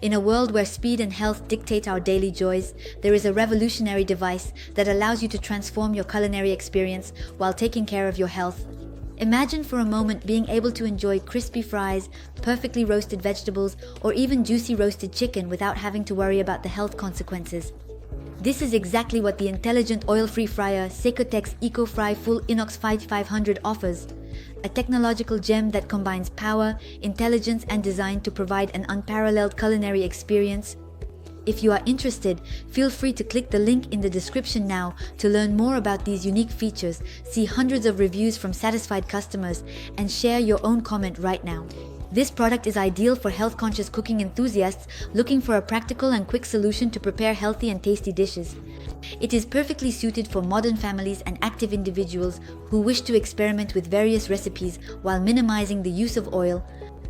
In a world where speed and health dictate our daily joys, there is a revolutionary device that allows you to transform your culinary experience while taking care of your health. Imagine for a moment being able to enjoy crispy fries, perfectly roasted vegetables, or even juicy roasted chicken without having to worry about the health consequences. This is exactly what the intelligent oil-free fryer Cecotec Cecofry Full Inox 5500 offers. A technological gem that combines power, intelligence, and design to provide an unparalleled culinary experience. If you are interested, feel free to click the link in the description now to learn more about these unique features, see hundreds of reviews from satisfied customers, and share your own comment right now. This product is ideal for health-conscious cooking enthusiasts looking for a practical and quick solution to prepare healthy and tasty dishes. It is perfectly suited for modern families and active individuals who wish to experiment with various recipes while minimizing the use of oil.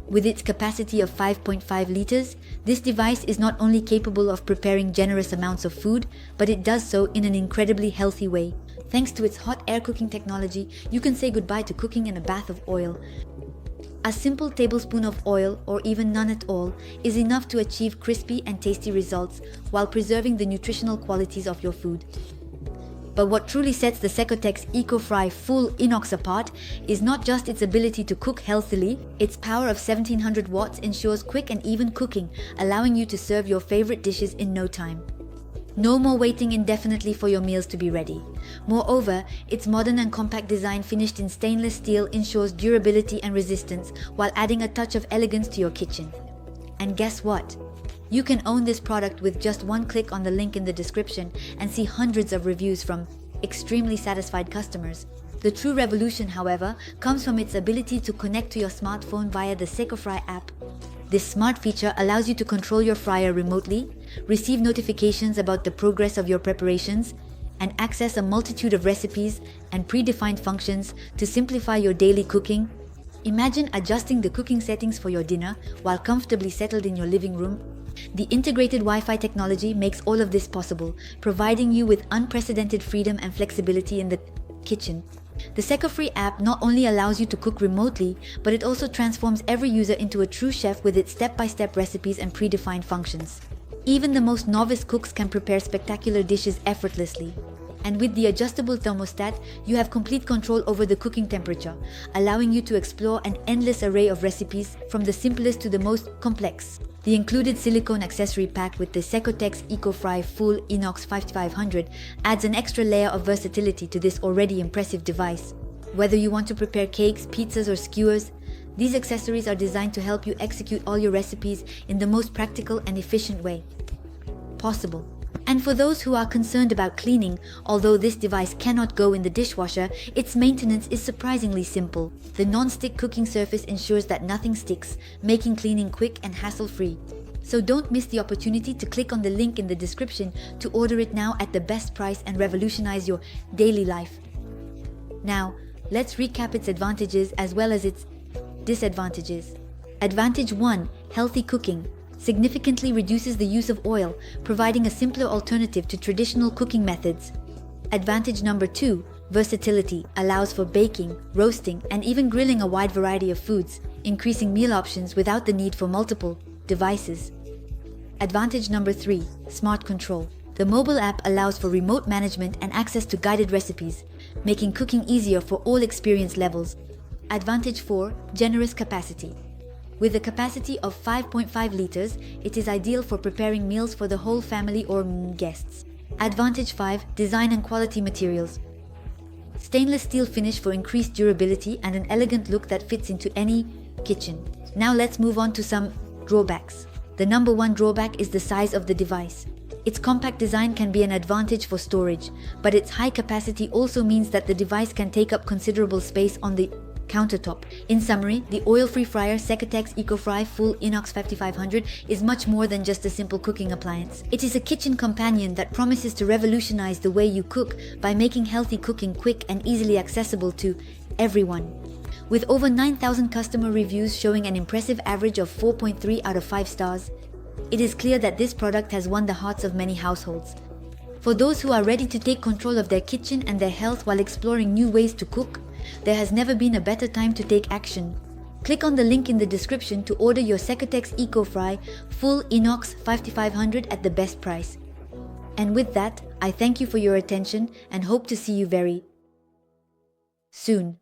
With its capacity of 5.5 liters, this device is not only capable of preparing generous amounts of food, but it does so in an incredibly healthy way. Thanks to its hot air cooking technology, you can say goodbye to cooking in a bath of oil. A simple tablespoon of oil, or even none at all, is enough to achieve crispy and tasty results while preserving the nutritional qualities of your food. But what truly sets the Cecotec Cecofry Full Inox apart is not just its ability to cook healthily. Its power of 1700 watts ensures quick and even cooking, allowing you to serve your favorite dishes in no time. No more waiting indefinitely for your meals to be ready. Moreover, its modern and compact design finished in stainless steel ensures durability and resistance while adding a touch of elegance to your kitchen. And guess what? You can own this product with just one click on the link in the description and see hundreds of reviews from extremely satisfied customers. The true revolution, however, comes from its ability to connect to your smartphone via the Cecofry app. This smart feature allows you to control your fryer remotely, receive notifications about the progress of your preparations, and access a multitude of recipes and predefined functions to simplify your daily cooking. Imagine adjusting the cooking settings for your dinner while comfortably settled in your living room. The integrated Wi-Fi technology makes all of this possible, providing you with unprecedented freedom and flexibility in the kitchen. The Cecofry app not only allows you to cook remotely, but it also transforms every user into a true chef with its step-by-step recipes and predefined functions. Even the most novice cooks can prepare spectacular dishes effortlessly. And with the adjustable thermostat, you have complete control over the cooking temperature, allowing you to explore an endless array of recipes from the simplest to the most complex. The included silicone accessory pack with the Cecotec Cecofry Full Inox 5500 adds an extra layer of versatility to this already impressive device. Whether you want to prepare cakes, pizzas, or skewers, these accessories are designed to help you execute all your recipes in the most practical and efficient way possible. And for those who are concerned about cleaning, although this device cannot go in the dishwasher, its maintenance is surprisingly simple. The non-stick cooking surface ensures that nothing sticks, making cleaning quick and hassle-free. So don't miss the opportunity to click on the link in the description to order it now at the best price and revolutionize your daily life. Now, let's recap its advantages as well as its disadvantages. Advantage 1. Healthy cooking. Significantly reduces the use of oil, providing a simpler alternative to traditional cooking methods. Advantage number 2. Versatility. Allows for baking, roasting, and even grilling a wide variety of foods, increasing meal options without the need for multiple devices. Advantage number 3. Smart control. The mobile app allows for remote management and access to guided recipes, making cooking easier for all experience levels. Advantage 4. Generous capacity. With a capacity of 5.5 liters, it is ideal for preparing meals for the whole family or guests. Advantage 5. Design and quality materials. Stainless steel finish for increased durability and an elegant look that fits into any kitchen. Now let's move on to some drawbacks. The number 1 drawback is the size of the device. Its compact design can be an advantage for storage, but its high capacity also means that the device can take up considerable space on the countertop. In summary, the oil-free fryer Cecotec Cecofry Full Inox 5500 is much more than just a simple cooking appliance. It is a kitchen companion that promises to revolutionize the way you cook by making healthy cooking quick and easily accessible to everyone. With over 9,000 customer reviews showing an impressive average of 4.3 out of 5 stars, it is clear that this product has won the hearts of many households. For those who are ready to take control of their kitchen and their health while exploring new ways to cook, there has never been a better time to take action. Click on the link in the description to order your Cecotec Cecofry Full Inox 5500 at the best price. And with that, I thank you for your attention and hope to see you very soon.